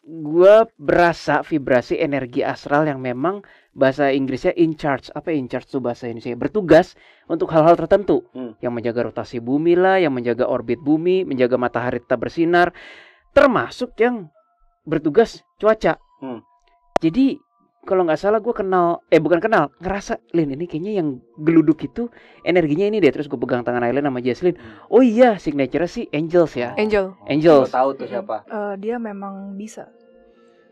gue berasa vibrasi energi astral yang memang bahasa Inggrisnya in charge. Apa in charge tuh bahasa Indonesia? Bertugas untuk hal-hal tertentu. Yang menjaga rotasi bumi lah, yang menjaga orbit bumi, menjaga matahari tetap bersinar. Termasuk yang bertugas cuaca. Jadi kalau nggak salah gue ngerasa Lin ini kayaknya yang geluduk itu energinya ini deh. Terus gue pegang tangan Aileen sama Jesslyn. Oh iya, signature sih Angels ya. Angels. Tahu tuh siapa? Dia memang bisa.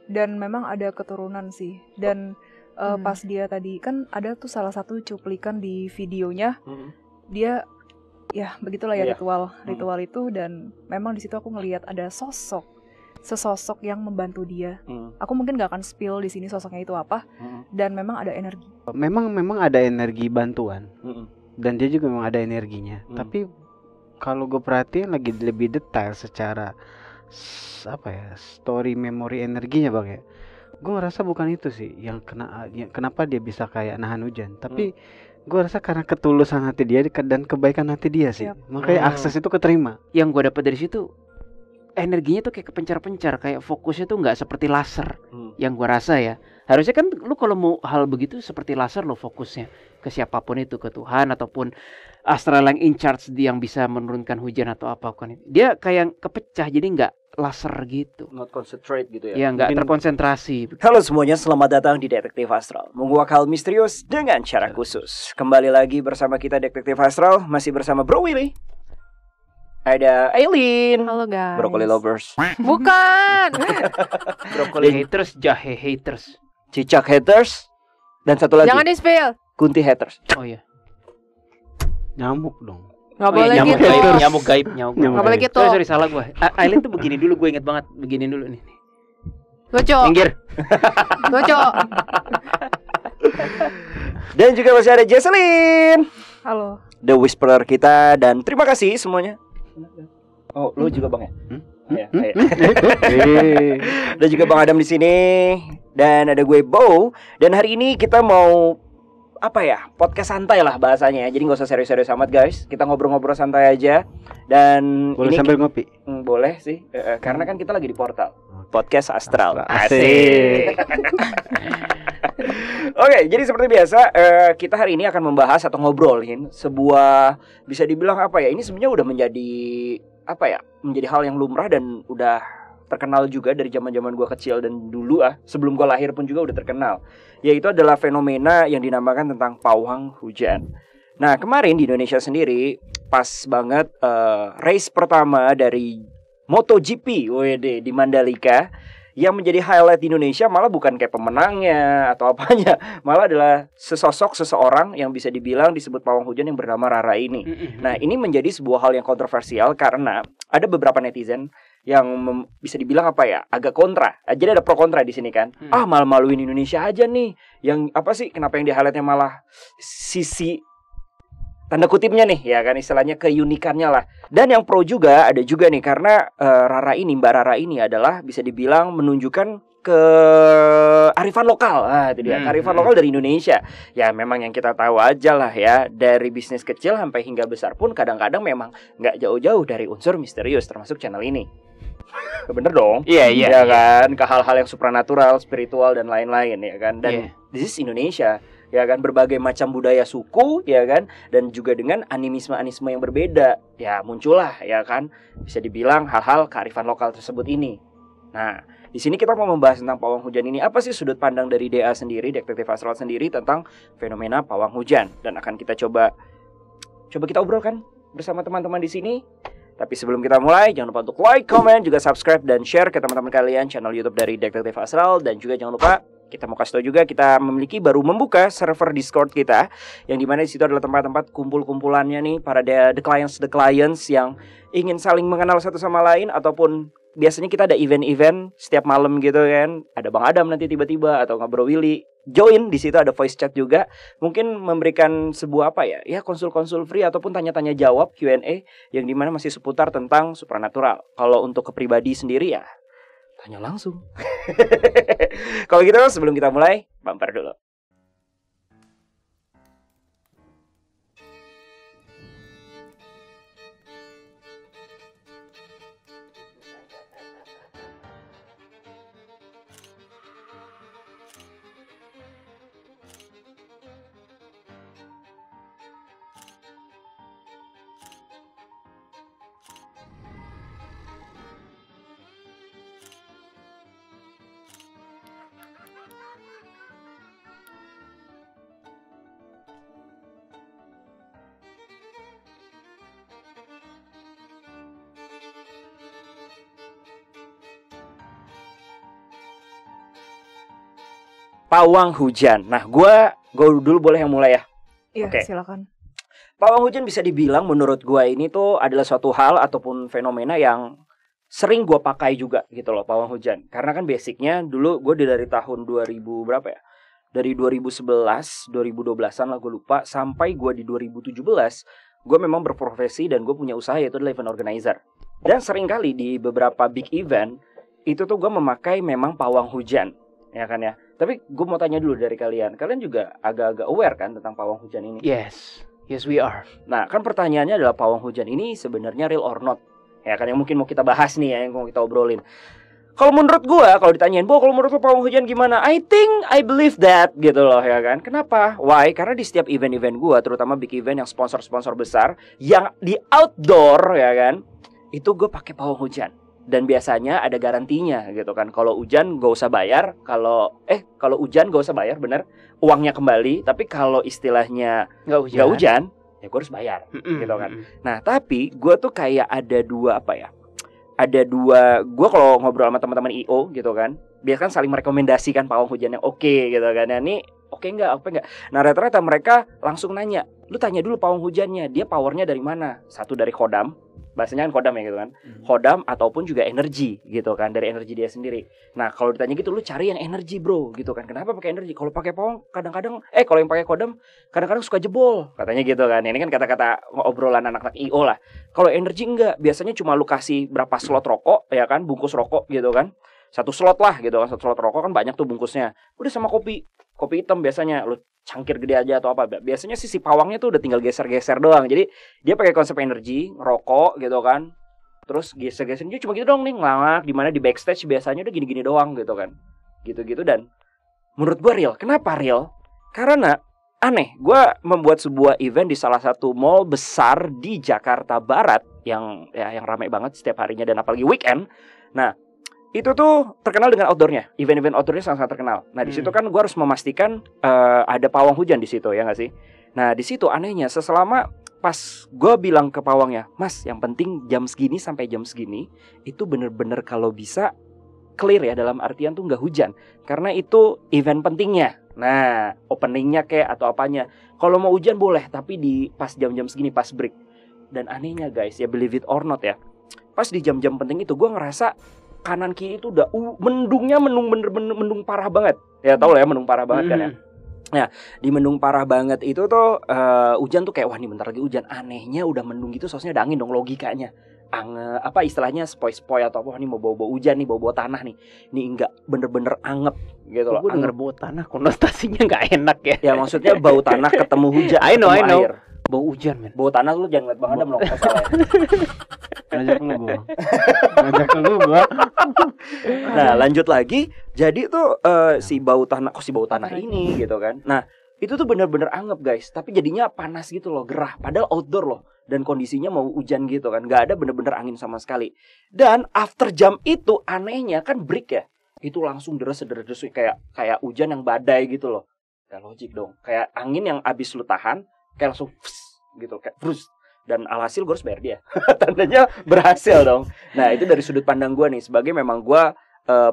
Dan memang ada keturunan sih. Dan pas dia tadi kan ada tuh salah satu cuplikan di videonya. Dia ya begitulah ya ritual itu, dan memang di situ aku ngelihat ada sesosok yang membantu dia. Aku mungkin gak akan spill di sini sosoknya itu apa. Dan memang ada energi. Memang ada energi bantuan. Dan dia juga memang ada energinya. Tapi kalau gue perhatiin lagi lebih detail secara story memory energinya bang ya. Gue ngerasa bukan itu sih yang kenapa dia bisa kayak nahan hujan. Tapi gue rasa karena ketulusan hati dia dan kebaikan hati dia sih. Makanya akses itu keterima. Yang gue dapat dari situ, energinya tuh kayak kepencar-pencar, kayak fokusnya tuh nggak seperti laser. Yang gue rasa ya, harusnya kan lu kalau mau hal begitu seperti laser lo fokusnya ke siapapun itu, ke Tuhan ataupun astral yang in charge yang bisa menurunkan hujan atau apapun. Dia kayak kepecah jadi nggak laser gitu. Not concentrate gitu ya. Ya nggak terkonsentrasi. Halo semuanya, selamat datang di Detektif Astral, menguak hal misterius dengan cara khusus. Kembali lagi bersama kita Detektif Astral, masih bersama Bro Willy. Ada Aileen. Halo guys. Broccoli lovers. Bukan. Broccoli haters, jahe haters, Cicak haters. Dan satu lagi, jangan di-spill. Kunti haters. Oh iya. Nyamuk dong. Gak boleh nyamuk gitu. gaib, nyamuk gaib. Gak boleh gitu. Sorry salah gue. Aileen tuh begini dulu, gue inget banget. Begini dulu nih. Goco. Minggir. Goco. Dan juga masih ada Jesselyn. Halo. The Whisperer kita. Dan terima kasih semuanya. Oh, lu juga bang ya? Ya. Dan juga Bang Adam di sini. Dan ada gue Bo. Dan hari ini kita mau podcast santai lah bahasanya. Jadi nggak usah serius-serius amat guys. Kita ngobrol-ngobrol santai aja. Dan boleh sambil ngopi? Boleh sih. Karena kan kita lagi di portal Podcast Astral. Asik. Oke, jadi seperti biasa kita hari ini akan membahas atau ngobrolin sebuah, bisa dibilang ini sebenarnya udah menjadi menjadi hal yang lumrah dan udah terkenal juga dari zaman-zaman gue kecil dan dulu sebelum gue lahir pun juga udah terkenal, yaitu adalah fenomena yang dinamakan tentang pawang hujan. Nah kemarin di Indonesia sendiri pas banget race pertama dari MotoGP di Mandalika. Yang menjadi highlight di Indonesia malah bukan kayak pemenangnya atau apanya, malah adalah seseorang yang bisa dibilang disebut pawang hujan yang bernama Rara ini. Nah ini menjadi sebuah hal yang kontroversial karena ada beberapa netizen yang bisa dibilang agak kontra. Jadi ada pro kontra di sini kan. Malu-maluin Indonesia aja nih. Yang kenapa yang di highlightnya malah sisi tanda kutipnya nih ya kan, istilahnya keunikannya lah. Dan yang pro juga ada juga nih karena Mbak Rara ini adalah bisa dibilang menunjukkan kearifan lokal. Itu dia, kearifan lokal dari Indonesia. Ya memang yang kita tahu aja lah ya, dari bisnis kecil sampai hingga besar pun kadang-kadang memang nggak jauh-jauh dari unsur misterius, termasuk channel ini. Bener dong? Iya kan, ke hal-hal yang supranatural, spiritual dan lain-lain ya kan. Dan this is Indonesia. Ya kan, berbagai macam budaya suku ya kan, dan juga dengan animisme yang berbeda ya muncullah ya kan, bisa dibilang hal-hal kearifan lokal tersebut ini. Nah di sini kita mau membahas tentang pawang hujan ini. Apa sih sudut pandang dari DA sendiri, Detektif Astral sendiri, tentang fenomena pawang hujan, dan akan kita coba kita obrolkan bersama teman-teman di sini. Tapi sebelum kita mulai, jangan lupa untuk like, comment, juga subscribe dan share ke teman-teman kalian channel YouTube dari Detektif Astral. Dan juga jangan lupa, kita mau kasih tau juga, kita baru membuka server Discord kita, yang dimana di situ adalah tempat-tempat kumpul-kumpulannya nih para the clients yang ingin saling mengenal satu sama lain, ataupun biasanya kita ada event-event setiap malam gitu kan. Ada Bang Adam nanti tiba-tiba, atau Bro Willy join di situ, ada voice chat juga. Mungkin memberikan sebuah konsul-konsul free ataupun tanya-tanya jawab Q&A yang dimana masih seputar tentang supranatural. Kalau untuk ke pribadi sendiri ya tanya langsung. Kalau gitu sebelum kita mulai, bumper dulu. pawang hujan. Nah, gue dulu boleh yang mulai ya? Iya, Oke. silakan. Pawang hujan bisa dibilang menurut gue ini tuh adalah suatu hal ataupun fenomena yang sering gue pakai juga gitu loh, pawang hujan. Karena kan basicnya dulu gue dari tahun 2000 berapa ya? Dari 2011, 2012-an lah gue lupa, sampai gue di 2017, gue memang berprofesi dan gue punya usaha yaitu adalah event organizer. Dan sering kali di beberapa big event, itu tuh gue memakai memang pawang hujan, ya kan ya. Tapi gue mau tanya dulu dari kalian juga agak-agak aware kan tentang pawang hujan ini? Yes we are. Nah, kan pertanyaannya adalah pawang hujan ini sebenarnya real or not? Ya kan yang mungkin mau kita bahas nih ya, yang mau kita obrolin. Kalau menurut gue, kalau ditanyain, kalau menurut lo pawang hujan gimana? I believe that gitu loh ya kan. Kenapa? Why? Karena di setiap event-event gue, terutama big event yang sponsor-sponsor besar, yang di outdoor ya kan, itu gue pakai pawang hujan. Dan biasanya ada garantinya gitu kan. Kalau hujan gak usah bayar, kalau hujan gak usah bayar, bener, uangnya kembali. Tapi kalau istilahnya gak hujan, ya gue harus bayar gitu kan. Nah, tapi gue tuh kayak ada dua gue kalau ngobrol sama teman-teman IO gitu kan, biasanya kan saling merekomendasikan pawang hujan yang oke gitu kan. Nah, ini oke enggak? Nah, rata-rata mereka langsung nanya, lu tanya dulu pawang hujannya, dia powernya dari mana? Satu dari Kodam, bahasanya kan Kodam ya gitu kan. Kodam ataupun juga energi gitu kan, dari energi dia sendiri. Nah, kalau ditanya gitu, lu cari yang energi bro gitu kan. Kenapa pakai energi? Kalau pakai pawang kadang-kadang kalau yang pakai Kodam kadang-kadang suka jebol katanya gitu kan. Ini kan kata-kata obrolan anak-anak IO lah. Kalau energi enggak, biasanya cuma lu kasih berapa slot rokok ya kan, bungkus rokok gitu kan. Satu slot lah gitu kan, satu slot rokok kan banyak tuh bungkusnya. Udah sama kopi hitam biasanya lu cangkir gede aja atau apa. Biasanya sih si pawangnya tuh udah tinggal geser-geser doang. Jadi dia pakai konsep energi, ngerokok gitu kan. Terus geser-geser dia cuma gitu doang nih, ngelawak di mana di backstage biasanya udah gini-gini doang gitu kan. Gitu-gitu. Dan menurut gue real. Kenapa real? Karena aneh, gue membuat sebuah event di salah satu mall besar di Jakarta Barat yang ramai banget setiap harinya dan apalagi weekend. Nah, itu tuh terkenal dengan outdoornya, event-event outdoornya sangat terkenal. Nah di situ kan gue harus memastikan ada pawang hujan di situ ya nggak sih. Nah di situ anehnya selama pas gue bilang ke pawangnya, Mas yang penting jam segini sampai jam segini itu bener-bener kalau bisa clear ya, dalam artian tuh nggak hujan karena itu event pentingnya. Nah openingnya kayak atau apanya, kalau mau hujan boleh tapi di pas jam-jam segini pas break. Dan anehnya guys ya, believe it or not ya, pas di jam-jam penting itu gue ngerasa kanan kiri itu udah mendungnya bener-bener mendung parah banget. Ya tau lah ya mendung parah banget kan ya. Nah di mendung parah banget itu tuh hujan tuh kayak wah nih bentar lagi hujan. Anehnya udah mendung gitu sosnya ada angin dong logikanya. Apa istilahnya spoi-spoi atau apa nih mau bau-bau hujan nih, bau-bau tanah nih. Ini enggak bener-bener anget gitu loh. Gue denger bau tanah konotasinya nggak enak ya. Ya maksudnya bau tanah ketemu hujan. I know. Air. Bau hujan men. Bau tanah lu jangan liat Bang Adam loh. Ngajak lu gua. Nah lanjut lagi. Jadi tuh si bau tanah ini gitu kan. Nah itu tuh bener-bener anget guys. Tapi jadinya panas gitu loh, gerah. Padahal outdoor loh. Dan kondisinya mau hujan gitu kan. Gak ada bener-bener angin sama sekali. Dan after jam itu anehnya kan break ya, itu langsung deres-deres kayak hujan yang badai gitu loh. Gak logik dong. Kayak angin yang abis lu tahan kayak langsung gitu kayak frus. Dan alhasil gue harus bayar dia. Tandanya berhasil dong. Nah itu dari sudut pandang gue nih, sebagai memang gue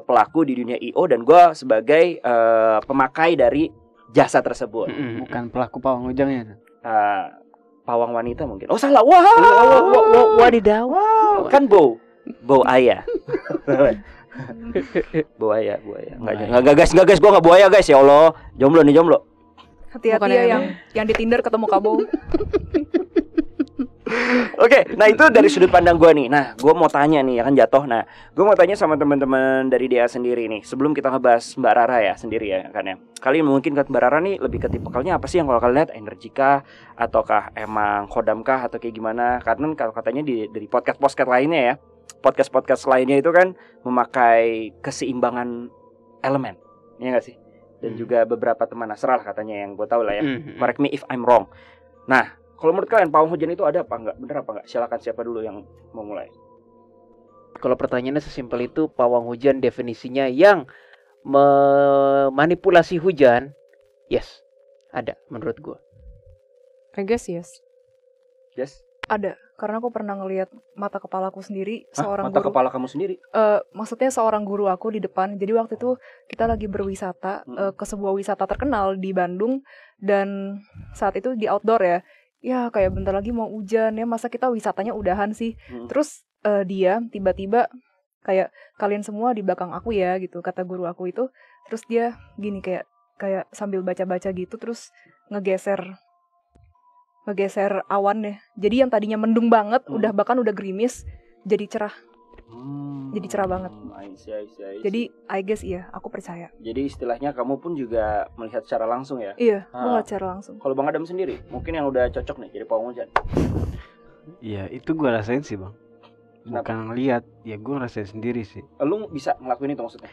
pelaku di dunia IO dan gue sebagai pemakai dari jasa tersebut. Bukan pelaku pawang hujannya. Pawang wanita mungkin. Oh salah. Wah. Wadidaw. Kan bau ayah. Bau ayah. Enggak guys, gue enggak buaya guys, ya Allah. Jomblo. Hati-hati ya yang di Tinder ketemu Kabo. Oke, nah itu dari sudut pandang gue nih. Nah, gue mau tanya nih, ya kan jatuh. Nah, gue mau tanya sama teman-teman dari DA sendiri nih. Sebelum kita ngebahas Mbak Rara ya sendiri ya kan ya. Kalian mungkin Mbak Rara nih lebih ke tipikalnya apa sih yang kalau kalian lihat, energikah ataukah emang kodamkah atau kayak gimana? Karena kalau katanya dari podcast lainnya ya, podcast lainnya itu kan memakai keseimbangan elemen, ya nggak sih? Dan juga beberapa teman Nasrul katanya yang gue tahu lah ya. Correct me if I'm wrong. Nah, kalau menurut kalian pawang hujan itu ada apa enggak? Bener apa enggak? Silakan siapa dulu yang mau mulai. Kalau pertanyaannya sesimpel itu, pawang hujan definisinya yang memanipulasi hujan, yes, ada menurut gue. I guess yes. Yes. Ada. karena aku pernah ngelihat mata kepalaku sendiri seorang mata guru. kepala kamu sendiri? Maksudnya seorang guru aku di depan. Jadi waktu itu kita lagi berwisata ke sebuah wisata terkenal di Bandung, dan saat itu di outdoor ya. Ya kayak bentar lagi mau hujan ya, masa kita wisatanya udahan sih. Terus dia tiba-tiba kayak, kalian semua di belakang aku ya gitu, kata guru aku itu. Terus dia gini kayak sambil baca-baca gitu, terus ngegeser awan deh. Jadi yang tadinya mendung banget, udah gerimis, jadi cerah. Jadi cerah banget. I see. Jadi I guess iya, aku percaya. Jadi istilahnya kamu pun juga melihat secara langsung ya? Iya, melihat secara langsung. Kalau Bang Adam sendiri, mungkin yang udah cocok nih jadi pawang hujan. Iya, itu gue rasain sih, Bang. Bukan ngeliat, ya gue ngerasain sendiri sih. Lu bisa ngelakuin itu maksudnya?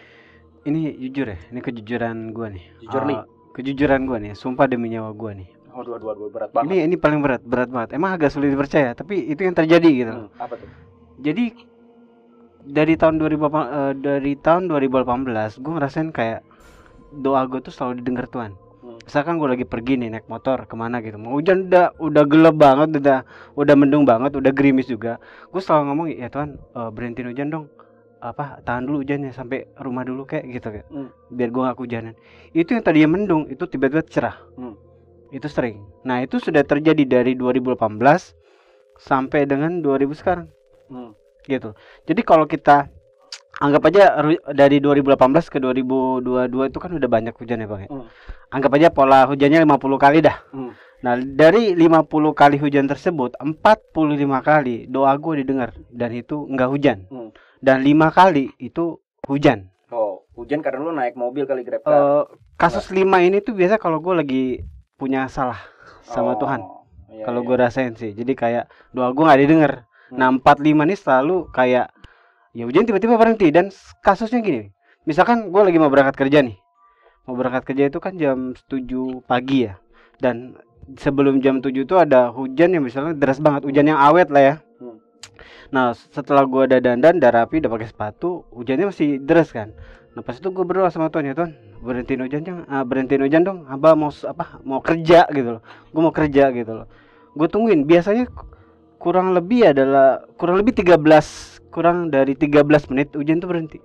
Ini jujur ya, ini kejujuran gue nih. Jujur nih. Kejujuran gue nih, sumpah demi nyawa gue nih. Dua berat banget. Ini paling berat banget. Emang agak sulit dipercaya, tapi itu yang terjadi gitu. Apa tuh? Jadi dari tahun 2018 gue ngerasain kayak doa gue tuh selalu didengar Tuhan. Misalkan gue lagi pergi nih naik motor kemana gitu, mau hujan udah gelap banget, udah mendung banget, udah gerimis juga, gue selalu ngomong, ya Tuhan, berhentiin hujan dong, tahan dulu hujannya sampai rumah dulu kayak gitu kayak. Biar gue gak kehujanan. Itu yang tadinya mendung itu tiba-tiba cerah. Itu sering. Nah itu sudah terjadi dari 2018 sampai dengan 2000 sekarang. Gitu. Jadi kalau kita anggap aja dari 2018 ke 2022 itu kan udah banyak hujan ya Bang ya. Anggap aja pola hujannya 50 kali dah. Nah dari 50 kali hujan tersebut 45 kali doa gue didengar, dan itu enggak hujan. Dan 5 kali itu hujan. Oh, hujan karena lu naik mobil kali, Grab. Kasus 5 ini tuh biasa kalau gue lagi punya salah sama Tuhan. Kalau gue rasain sih. Jadi kayak doa gue nggak didengar. Nah 45 ini selalu kayak ya hujan tiba-tiba berhenti. Dan kasusnya gini, misalkan gue lagi mau berangkat kerja nih. Mau berangkat kerja itu kan jam 7 pagi ya. Dan sebelum jam 7 itu ada hujan yang misalnya deras banget, hujan yang awet lah ya. Nah setelah gue udah dandan, udah rapi, udah pakai sepatu, hujannya masih deras kan. Nah pas itu gue berdoa sama Tuhan, ya Tuhan, berhentiin hujan dong, hamba mau kerja gitu loh. Gue mau kerja gitu loh. Gue tungguin, biasanya kurang lebih kurang dari 13 menit hujan tuh berhenti.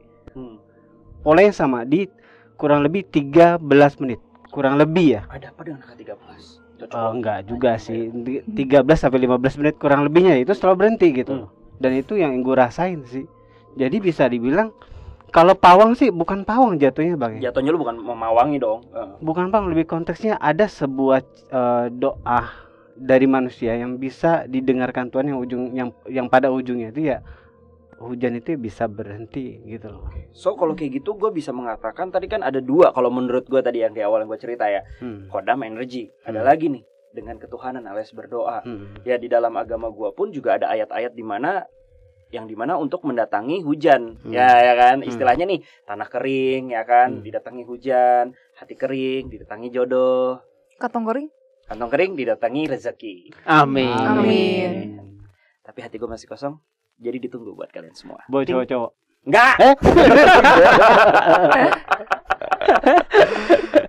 Polanya sama, di kurang lebih 13 menit, kurang lebih ya. Ada apa dengan angka 13? Enggak juga sih, 13 sampai 15 menit kurang lebihnya itu selalu berhenti gitu. Dan itu yang gue rasain sih. Jadi bisa dibilang kalau pawang sih bukan pawang jatuhnya Bang. Jatuhnya lu bukan memawangi dong. Bukan Bang, lebih konteksnya ada sebuah doa dari manusia yang bisa didengarkan Tuhan, yang pada ujungnya itu ya hujan itu bisa berhenti gitu loh. So kalau kayak gitu gue bisa mengatakan tadi kan ada dua kalau menurut gue tadi yang di awal yang gue cerita ya. Kodam energi. Ada lagi nih dengan ketuhanan alias berdoa. Ya di dalam agama gue pun juga ada ayat-ayat dimana untuk mendatangi hujan. Ya kan, istilahnya nih tanah kering ya kan, didatangi hujan, hati kering didatangi jodoh, kantong kering didatangi rezeki. Amin. Tapi hati gue masih kosong, jadi ditunggu buat kalian semua. Boy cowok-cowok. Enggak.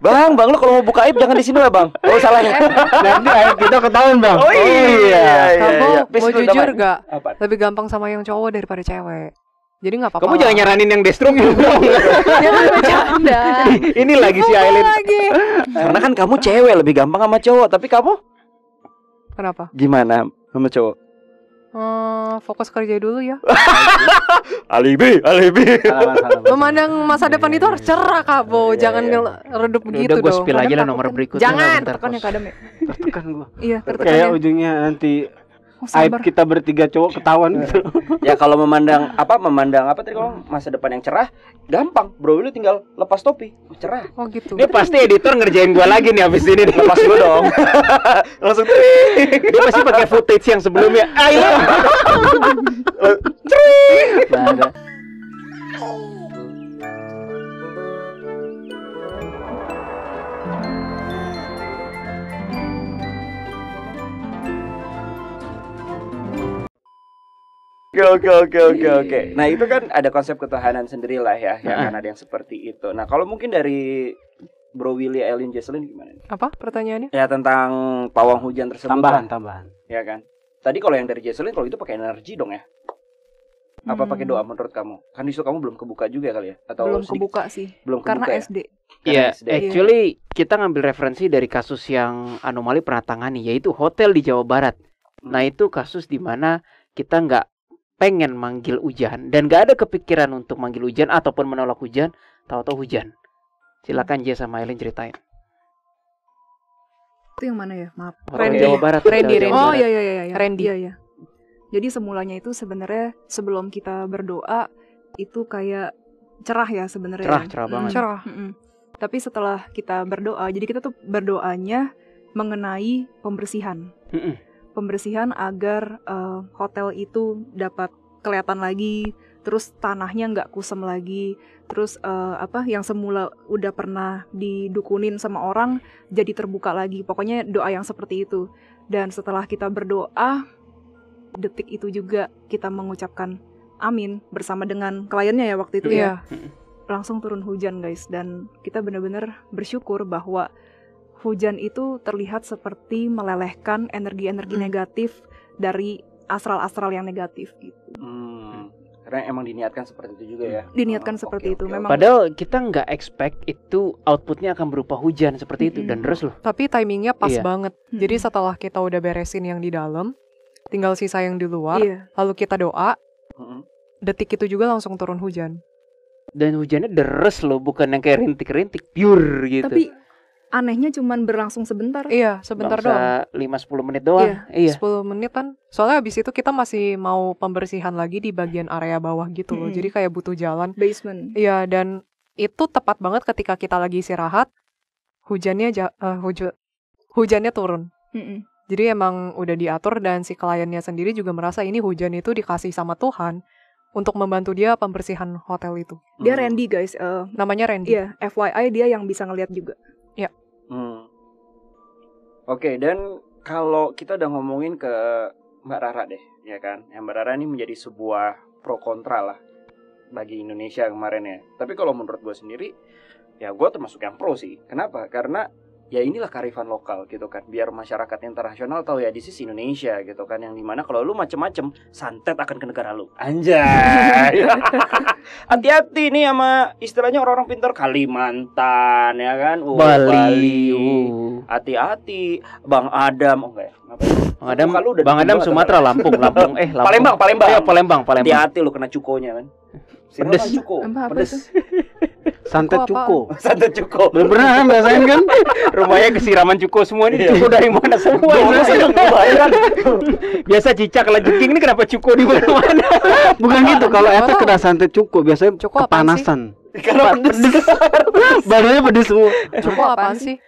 Bang, lu kalau mau buka aib jangan di sini lah, Bang. Oh, salahnya. Nanti aib kita ketahuan, Bang. Oh iya. Kamu mau jujur gak? Lebih gampang sama yang cowok daripada cewek. Jadi gak apa-apa. Kamu jangan nyaranin yang destruktif dong. Jangan bercanda. Ini lagi si Aileen. Karena kan kamu cewek lebih gampang sama cowok, tapi kamu kenapa? Gimana sama cowok? Fokus kerja dulu ya. Alibi. Memandang masa depan itu harus cerah, Kabo. Jangan redup begitu dong. Udah gue spill aja lah nomor berikutnya. Jangan, tekan yang kadang ya. Tertekan gua. Iya, tertekan. Kayak ujungnya nanti aib kita bertiga cowok ketahuan gitu. Ya kalau memandang apa tadi kalau masa depan yang cerah, gampang. Bro, lu tinggal lepas topi, cerah. Oh gitu. Ini pasti editor ngerjain gua lagi nih abis ini. Lepas dulu dong. Langsung dia pasti pakai footage yang sebelumnya. Ayo. Oke. Nah itu kan ada konsep ketuhanan sendirilah ya, yang kan ada yang seperti itu. Nah kalau mungkin dari Bro Willy, Aileen, Jesslyn gimana? Apa pertanyaannya? Ya tentang pawang hujan tersebut. Tambahan. Ya kan. Tadi kalau yang dari Jesselyn, kalau itu pakai energi dong ya? Apa pakai doa menurut kamu? Kan disitu kamu belum kebuka juga kali ya? Atau belum kebuka sih. Belum Karena kebuka SD. Iya, SD. actually kita ngambil referensi dari kasus yang anomali pernah tangani, yaitu hotel di Jawa Barat. Nah itu kasus di mana kita nggak pengen manggil hujan dan nggak ada kepikiran untuk manggil hujan ataupun menolak hujan, tahu-tahu hujan. Silakan Jess sama Eileen ceritain. Itu yang mana ya? Maaf. Hotel Randy. Jawa Barat. Randy, Hotel Jawa Oh Barat. iya. Randy. Iya. Jadi semulanya itu sebenarnya sebelum kita berdoa itu kayak cerah ya sebenarnya. Cerah banget. Cerah. Tapi setelah kita berdoa, jadi kita tuh berdoanya mengenai pembersihan. Pembersihan agar hotel itu dapat kelihatan lagi, terus tanahnya nggak kusam lagi, terus yang semula udah pernah didukunin sama orang jadi terbuka lagi. Pokoknya doa yang seperti itu. Dan setelah kita berdoa, detik itu juga kita mengucapkan amin bersama dengan kliennya ya waktu itu ya. Langsung turun hujan guys, dan kita benar-benar bersyukur bahwa hujan itu terlihat seperti melelehkan energi-energi negatif dari astral-astral yang negatif gitu. Karena emang diniatkan seperti itu juga ya. Diniatkan seperti itu. Memang Padahal kita nggak expect itu outputnya akan berupa hujan seperti itu dan terus loh. Tapi timingnya pas Iya. banget. Jadi setelah kita udah beresin yang di dalam, tinggal sisa yang di luar, Iya. lalu kita doa, detik itu juga langsung turun hujan. Dan hujannya deres loh, bukan yang kayak rintik-rintik, pure gitu. Tapi anehnya cuman berlangsung sebentar. Iya, sebentar doang. 5-10 menit doang. Iya. 10 menit kan. Soalnya habis itu kita masih mau pembersihan lagi di bagian area bawah gitu loh. Jadi kayak butuh jalan. Basement. Iya, dan itu tepat banget ketika kita lagi istirahat, hujannya hujannya turun. Jadi emang udah diatur dan si kliennya sendiri juga merasa ini hujan itu dikasih sama Tuhan untuk membantu dia pembersihan hotel itu. Dia Randy guys. Namanya Randy. Iya, FYI dia yang bisa ngeliat juga. Oke, dan kalau kita udah ngomongin ke Mbak Rara deh, ya kan? Yang Mbak Rara ini menjadi sebuah pro kontra lah bagi Indonesia kemarin ya. Tapi kalau menurut gue sendiri, ya gue termasuk yang pro sih. Kenapa? Karena ya inilah kearifan lokal gitu kan. Biar masyarakat internasional tahu ya, this is Indonesia gitu kan. Yang dimana kalau lu macem-macem, santet akan ke negara lu. Anjay. Hati-hati nih sama istilahnya orang-orang pintar Kalimantan ya kan. Bali. Hati-hati, Bang Adam. Oh enggak ya? Bang Adam Sumatera, Lampung. Lampung. Palembang. Iya, Palembang. Hati-hati lu kena cukonya kan. Pedes. Cuko. Pedes. Santet cuko. Santet cuko. Belum pernah kan rasain kan? Rumahnya kesiraman cuko semua nih. Cuko dari mana semua? Biasa cicak lejeking, ini kenapa cuko di mana-mana? Bukan gitu, kalau efek kena santet cuko biasanya Cuko apaan kepanasan. Karena pedes. Badannya pedes semua. Cuko apaan sih?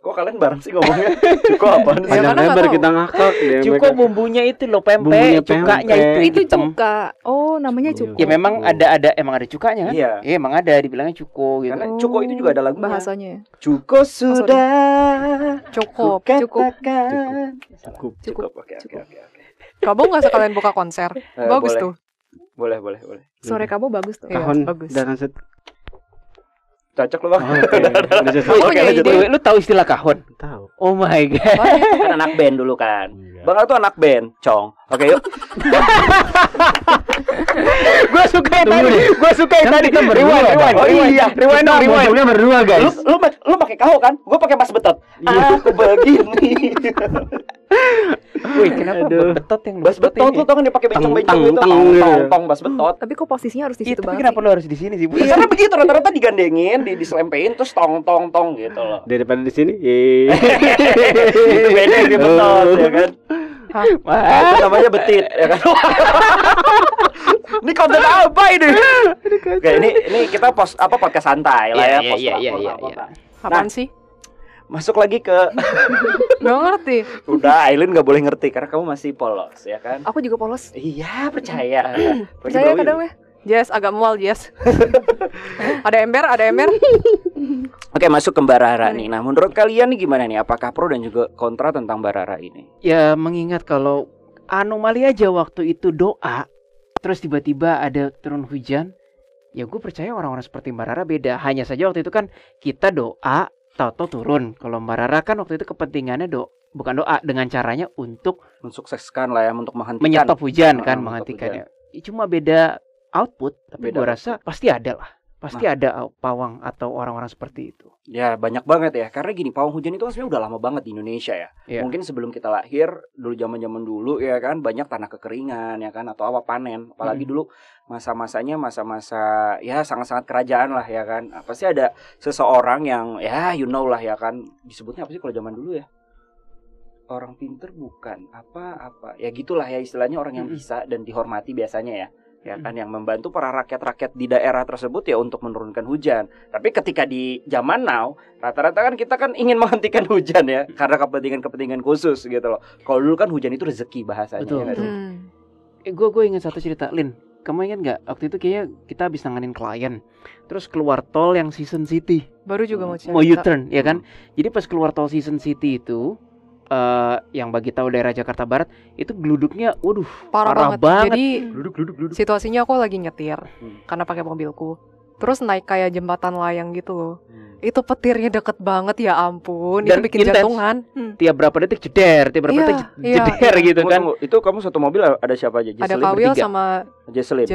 Kok kalian bareng sih ngomongnya? Cuko apaan sih? Panjang karena nggak lebar tahu. kita ngakak dia. Cuko bumbunya itu loh, Bumbunya pempek, cukanya pempek. itu Itu hitam. cuka. Oh, namanya cuka. Ya memang emang ada cukanya kan? Iya. Iya, emang ada dibilangnya cuko gitu. Karena cuko itu juga ada lagunya. Bahasanya. Cuko sudah. Cukup. Katakan. Cukup. Oke. Kamu nggak sekalian buka konser? Bagus boleh. tuh. Boleh. Sore kamu bagus tuh. Iya, Kahon bagus. dan set. Cocok lu Bang. Kamu punya Oke, ide? lu tahu istilah kahon? Tahu. Oh my god. Kan anak band dulu kan. Bang tuh anak band, Cong. Oke, yuk. Gue suka yang tadi. Gue suka yang tadi. Rewind. Oh iya, Rewind. Ngomongnya berdua guys. Lu pakai kaho kan? Gua pakai bas betot. Aku begini. Wih, kenapa betot yang lu Bas betot lu tau kan dia pakai bencong-bencong itu. Tong bas betot. Tapi kok posisinya harus di situ Tapi banget kenapa sih? lu harus di sini sih, Bu? Karena begitu rata-rata digandengin, diselempein terus tong gitu loh. Daripada di sini. Itu beda yang dia betot ya kan. Itu namanya betit ya kan. Ini konten apa ini? Oke, ini kita podcast santai lah ya, Iya. Apaan sih? Masuk lagi ke Nggak ngerti. udah Aileen nggak boleh ngerti karena kamu masih polos ya kan. Aku juga polos. Iya percaya. Percaya kadang ya. Jess, agak mual Jess. Ada ember. Oke, masuk ke Mbak Rara nih. Nah, menurut kalian nih gimana nih? Apakah pro dan juga kontra tentang Mbak Rara ini? Ya mengingat kalau anomali aja waktu itu doa, terus tiba-tiba ada turun hujan, ya gue percaya orang-orang seperti Mbak Rara beda. Hanya saja waktu itu kan kita doa, tahu-tahu turun. Kalau Mbak Rara kan waktu itu kepentingannya bukan doa, dengan caranya untuk mensukseskan lah ya, untuk menghentikan menyetop hujan kan, menghentikannya. Cuma beda output, tapi Beda gua rasa pasti ada lah. Pasti ada pawang atau orang-orang seperti itu. Ya banyak banget ya, karena gini, pawang hujan itu kan sebenarnya udah lama banget di Indonesia ya. Mungkin sebelum kita lahir, dulu zaman dulu ya kan, banyak tanah kekeringan ya kan, atau apa panen. Apalagi dulu masa-masanya masa-masa ya sangat-sangat kerajaan lah ya kan. Pasti ada seseorang yang ya you know lah ya kan, disebutnya apa sih kalau zaman dulu ya? Orang pinter bukan apa-apa. Ya gitulah ya, istilahnya orang yang bisa dan dihormati biasanya ya kan, yang membantu para rakyat-rakyat di daerah tersebut ya untuk menurunkan hujan. Tapi ketika di zaman now, rata-rata kan kita kan ingin menghentikan hujan ya, karena kepentingan khusus gitu loh. Kalau dulu kan hujan itu rezeki bahasanya. Betul. Ya, Gue ingat satu cerita, Lin. Kamu ingat nggak? Waktu itu kayaknya kita habis nanganin klien, terus keluar tol yang Season City. Baru juga mau cerita. Mau U-turn, ya kan? Jadi pas keluar tol Season City itu, yang bagi tahu daerah Jakarta Barat itu geluduknya, waduh, parah banget. Jadi Geluduk. situasinya aku lagi nyetir karena pakai mobilku. Terus naik kayak jembatan layang gitu loh. Itu petirnya deket banget, ya ampun. Dan itu bikin intense. jantungan. Tiap berapa detik jeder, tiap berapa detik jeder gitu kan. Tunggu. Itu kamu satu mobil ada siapa aja? Ada Kawil sama Jesslyn.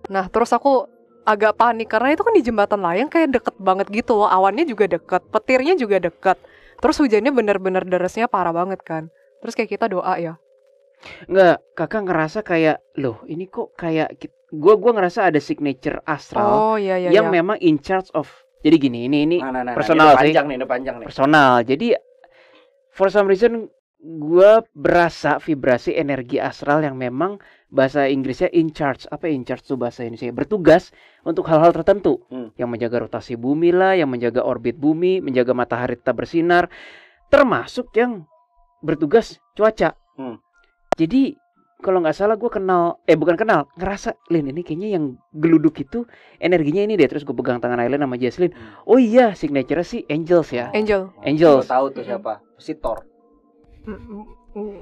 Nah terus aku agak panik karena itu kan di jembatan layang kayak deket banget gitu loh. Awannya juga deket, petirnya juga deket. Terus hujannya bener-bener derasnya parah banget kan. Terus kayak kita doa ya. Enggak, kakak ngerasa kayak, loh ini kok kayak gua ngerasa ada signature astral yang memang in charge of. Jadi gini, ini personal sih. Ini panjang nih. Personal. Jadi for some reason gua berasa vibrasi energi astral yang memang bahasa Inggrisnya in charge. Apa in charge tuh bahasa Indonesia? Bertugas untuk hal-hal tertentu. Yang menjaga rotasi bumi lah, yang menjaga orbit bumi, menjaga matahari tetap bersinar, termasuk yang bertugas cuaca. Jadi kalau nggak salah gue ngerasa, Lin, ini kayaknya yang geluduk itu energinya ini deh. Terus gue pegang tangan Aileen sama Jesslyn. Oh iya, signature sih Angels ya. Angels. Tahu tuh siapa? Si Thor.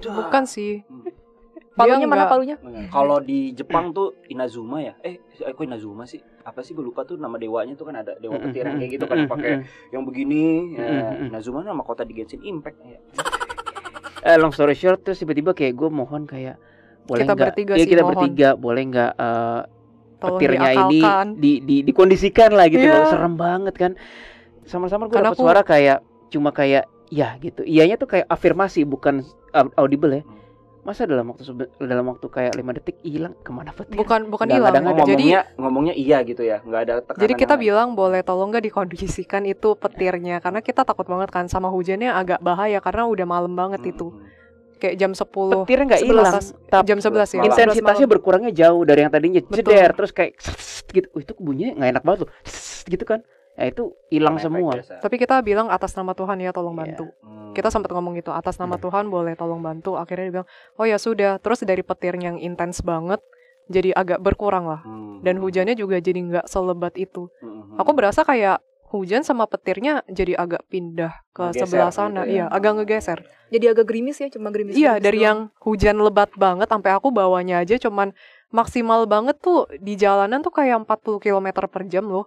Bukan sih. Palunya mana palunya? Kalau di Jepang tuh Inazuma ya. Kok Inazuma sih? Apa sih, gue lupa tuh nama dewanya tuh, kan ada dewa petir yang kayak gitu kan, yang pakai yang begini. Inazuma nama kota di Genshin Impact ya. Long story short, terus tiba-tiba kayak gue mohon kayak boleh kita bertiga boleh nggak petirnya ini dikondisikan lah gitu loh. Serem banget kan. Sama-sama gue dapat suara kayak cuma kayak ya gitu. Iyanya tuh kayak afirmasi, bukan audible ya. Masa dalam waktu kayak 5 detik hilang, kemana petir? Bukan hilang. Jadi ngomongnya iya gitu ya, nggak ada tekanan. Jadi kita bilang boleh tolong nggak dikondisikan itu petirnya, karena kita takut banget kan sama hujannya, agak bahaya karena udah malam banget itu. Kayak jam 10. Petirnya nggak hilang, jam 11 ya. Intensitasnya berkurangnya jauh dari yang tadinya jeder, terus kayak gitu. Itu bunyinya nggak enak banget tuh. Gitu kan. Ya itu hilang semua. Tapi kita bilang atas nama Tuhan ya tolong bantu. Kita sempat ngomong gitu, atas nama Tuhan boleh tolong bantu. Akhirnya dia bilang, oh ya sudah. Terus dari petir yang intens banget jadi agak berkurang lah. Dan hujannya juga jadi nggak selebat itu. Aku berasa kayak hujan sama petirnya jadi agak pindah ke sebelah sana. Iya, agak ngegeser. Jadi agak gerimis ya, cuma gerimis. Iya, dari yang hujan lebat banget sampai aku bawanya aja cuman maksimal banget tuh di jalanan tuh kayak 40 km per jam loh.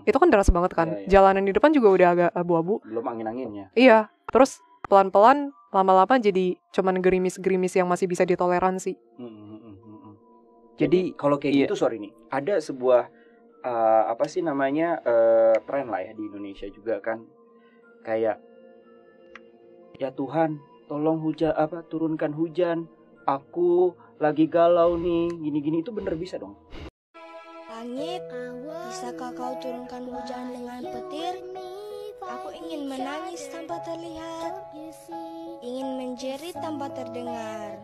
Itu kan deras banget kan. Jalanan di depan juga udah agak abu-abu. Belum angin-anginnya. Iya, terus pelan-pelan lama-lama jadi cuman gerimis-gerimis yang masih bisa ditoleransi. Jadi kalau kayak gitu, sorry nih, ada sebuah tren lah ya di Indonesia juga kan, kayak ya Tuhan tolong turunkan hujan, aku lagi galau nih, gini-gini, itu bener bisa dong? Langit, bisakah kau turunkan hujan dengan petir? Aku ingin menangis tanpa terlihat, ingin menjerit tanpa terdengar.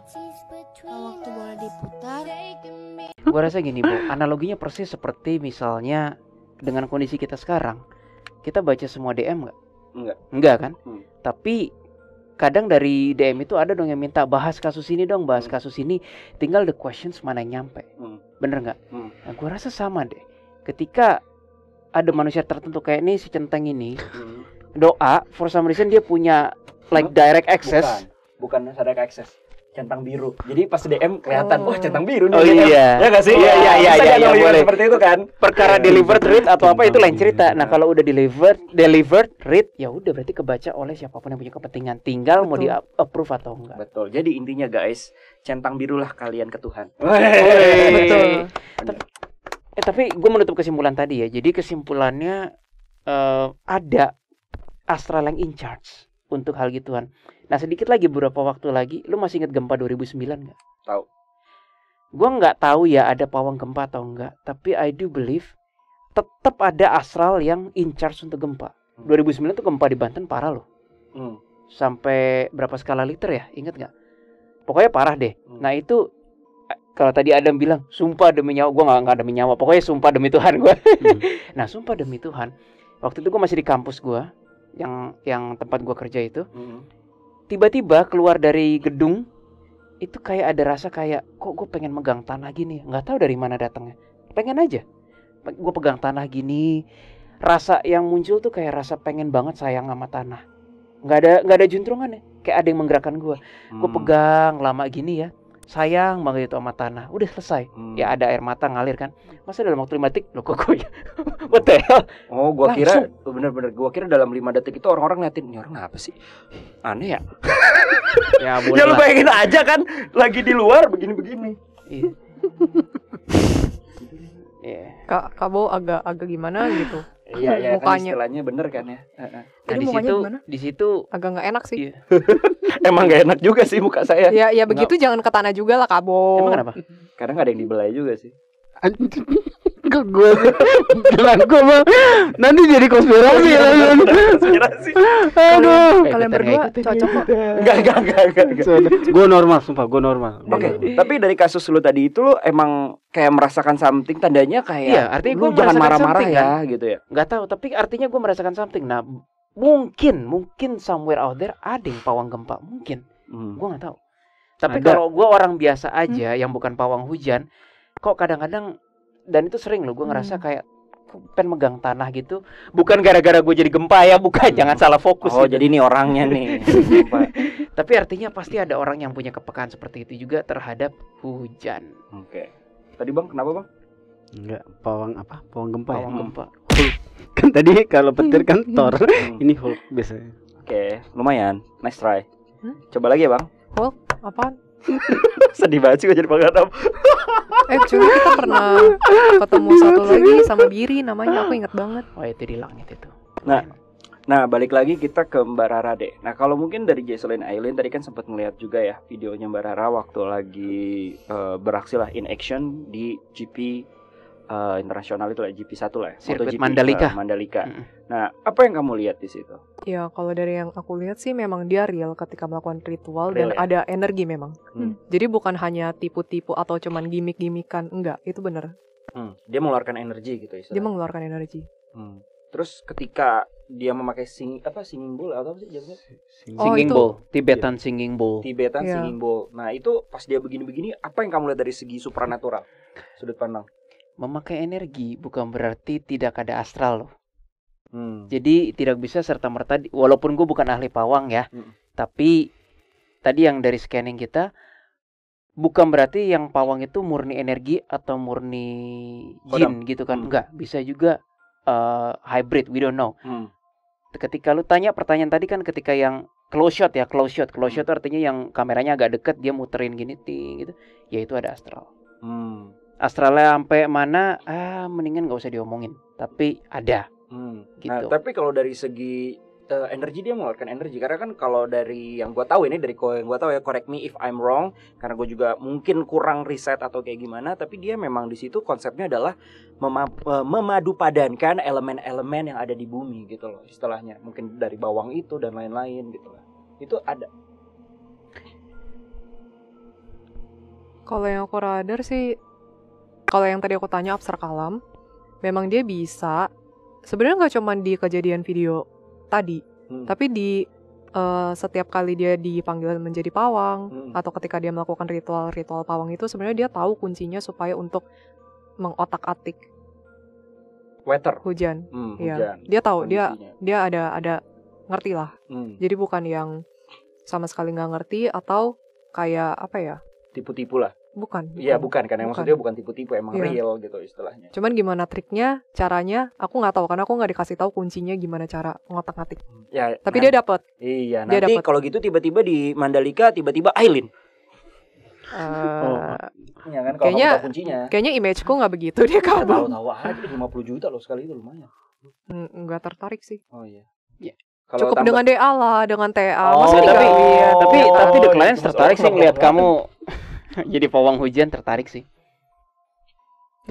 Waktu bola diputar. Gue rasa gini, Bu, analoginya persis seperti misalnya dengan kondisi kita sekarang. Kita baca semua DM nggak? Enggak kan? Tapi kadang dari DM itu ada dong yang minta bahas kasus ini dong, bahas kasus ini. Tinggal the questions mana yang nyampe. Bener nggak? Nah, gue rasa sama deh. Ketika ada manusia tertentu kayak ini, si centeng ini, doa, for some reason dia punya like direct access. Bukan direct access. centang biru. Jadi pas DM kelihatan, wah centang biru nih. Oh DM. iya. Ya nggak sih? Iya, boleh. Seperti itu kan. Perkara delivered read atau apa itu lain cerita. Nah, kalau udah delivered read, ya udah berarti kebaca oleh siapapun yang punya kepentingan. Tinggal mau di approve atau enggak. Betul. Jadi intinya guys, centang birulah kalian ke Tuhan. Betul. Tapi gue menutup kesimpulan tadi ya. Jadi kesimpulannya ada astral yang in charge untuk hal gituan. Nah, sedikit lagi beberapa waktu lagi, lu masih ingat gempa 2009 nggak? Tahu. Gue nggak tahu ya ada pawang gempa atau enggak, tapi I do believe tetap ada astral yang in charge untuk gempa. 2009 tuh gempa di Banten parah loh. Sampai berapa skala liter ya? Ingat nggak? Pokoknya parah deh. Nah itu kalau tadi Adam bilang sumpah demi nyawa, gue nggak demi nyawa. Pokoknya sumpah demi Tuhan gue. Nah sumpah demi Tuhan. Waktu itu gue masih di kampus gue, yang tempat gue kerja itu. Tiba-tiba keluar dari gedung itu kayak ada rasa kayak kok gue pengen megang tanah gini, nggak tahu dari mana datangnya, pengen aja gue pegang tanah gini. Rasa yang muncul tuh kayak rasa pengen banget sayang sama tanah, nggak ada juntrungannya, kayak ada yang menggerakkan gue pegang lama gini ya, sayang banget itu sama tanah, udah selesai. Ya ada air mata ngalir kan, masa dalam waktu 5 detik lo kok gue what the hell. Oh gua kira bener-bener gua kira dalam 5 detik itu orang-orang ngeliatin ini orang apa sih, aneh ya. Ya boleh Ya lu lah. bayangin aja kan lagi di luar begini-begini. Iya. Iya. Kak Bo agak gimana gitu. Iya kan Mukanya. istilahnya bener kan ya. Nah, Jadi di mukanya situ gimana? di situ Agak nggak enak sih. iya. Emang gak enak juga sih muka saya. Ya begitu jangan ke tanah juga lah Kak Bo. Emang kenapa? Karena gak ada yang dibelai juga sih. Ke gue sih bilang gue mah nanti jadi konspirasi ya. Konspirasi. Aduh. Kalian berdua cocok kok. Enggak. Gue normal, sumpah gue normal. Oke, tapi dari kasus lu tadi itu lu emang kayak merasakan something, tandanya kayak Iya, artinya lu gua jangan merasakan marah-marah something, ya kan? gitu ya. Nggak tahu, tapi artinya gue merasakan something. Nah, mungkin somewhere out there ada yang pawang gempa, mungkin. Gue nggak tahu. Tapi Ada. kalau gue orang biasa aja yang bukan pawang hujan, kok kadang-kadang, dan itu sering loh, gue ngerasa kayak kok pengen megang tanah gitu. Bukan gara-gara gue jadi gempa ya, bukan. Jangan salah fokus. Oh, gitu. jadi ini orangnya nih. Tapi artinya pasti ada orang yang punya kepekaan seperti itu juga terhadap hujan. Oke. Tadi Bang, kenapa Bang? Enggak, pawang apa? Pawang gempa ya? Pawang gempa. Kan tadi kalau petir kan Thor. Ini Hulk biasanya. Oke, lumayan. Nice try. Coba lagi ya Bang. Hulk apaan? Sedih banget sih gue jadi Bang Adam. Actually kita pernah ketemu satu lagi sama Biri namanya, aku ingat banget. Oh itu di langit itu. Nah, balik lagi kita ke Mbak Rara deh. Nah, kalau mungkin dari Jesselyn Aileen tadi kan sempat ngeliat juga ya videonya Mbak Rara waktu lagi beraksi lah in action di GP internasional itu lah, GP1 lah, Sirkuit MotoGP, Mandalika. Mandalika. Nah, apa yang kamu lihat di situ? Ya kalau dari yang aku lihat sih memang dia real ketika melakukan ritual Real, dan ya? ada energi memang. Jadi bukan hanya tipu-tipu atau cuman gimmick-gimmickan, enggak, itu bener. Dia mengeluarkan energi gitu Dia istilahnya. mengeluarkan energi. Terus ketika dia memakai singing bowl atau apa sih jadinya? Singing itu. bowl, Tibetan singing bowl. Tibetan Iya. singing bowl. Nah, itu pas dia begini-begini, apa yang kamu lihat dari segi supranatural? Sudut pandang. Memakai energi bukan berarti tidak ada astral loh. Jadi tidak bisa serta-merta walaupun gue bukan ahli pawang ya, tapi tadi yang dari scanning kita bukan berarti yang pawang itu murni energi atau murni jin gitu kan. Enggak, bisa juga hybrid, we don't know. Ketika lu tanya pertanyaan tadi kan ketika yang close shot artinya yang kameranya agak deket dia muterin gini ting gitu, ya itu ada astral. Astralnya sampai mana mendingan nggak usah diomongin, tapi ada. Gitu. Nah, tapi kalau dari segi energi, dia mengeluarkan energi karena kan kalau dari yang gue tahu ini dari yang gue tahu ya, correct me if I'm wrong karena gue juga mungkin kurang riset atau kayak gimana, tapi dia memang di situ konsepnya adalah memadupadankan elemen-elemen yang ada di bumi gitu loh istilahnya, mungkin dari bawang itu dan lain-lain gitu loh. Itu ada. Kalau yang aku radar sih, kalau yang tadi aku tanya Absar Kalam, memang dia bisa. Sebenarnya nggak cuma di kejadian video tadi, tapi di setiap kali dia dipanggil menjadi pawang atau ketika dia melakukan ritual pawang itu, sebenarnya dia tahu kuncinya supaya untuk mengotak-atik Weather. hujan. Hujan. Ya, dia tahu, Kondisinya. dia ada ngerti lah. Jadi bukan yang sama sekali nggak ngerti atau kayak apa ya? Tipu-tipu lah. Bukan. Iya, bukan kan. Yang Bukan. maksudnya bukan tipu-tipu, emang Iya. real gitu istilahnya. Cuman gimana triknya, caranya, aku nggak tahu karena aku nggak dikasih tahu kuncinya gimana cara ngotak-ngatik. Ya, Tapi dia dapat. Iya, Dia nanti dapet. kalau gitu tiba-tiba di Mandalika tiba-tiba Aileen. Iya kan, kalau Kayaknya- kamu tahu kuncinya. Kayaknya imageku nggak begitu deh kamu. Tahu-tahu aja 50 juta loh sekali itu lumayan. Nggak tertarik sih. Oh iya. Iya. Kalau Cukup dengan DA lah, dengan TA. Oh, Masa tapi dikawin? tapi Oh, tapi The itu Clients masalah tertarik sih kenapa ngeliat nggak kamu jadi pawang hujan, tertarik sih.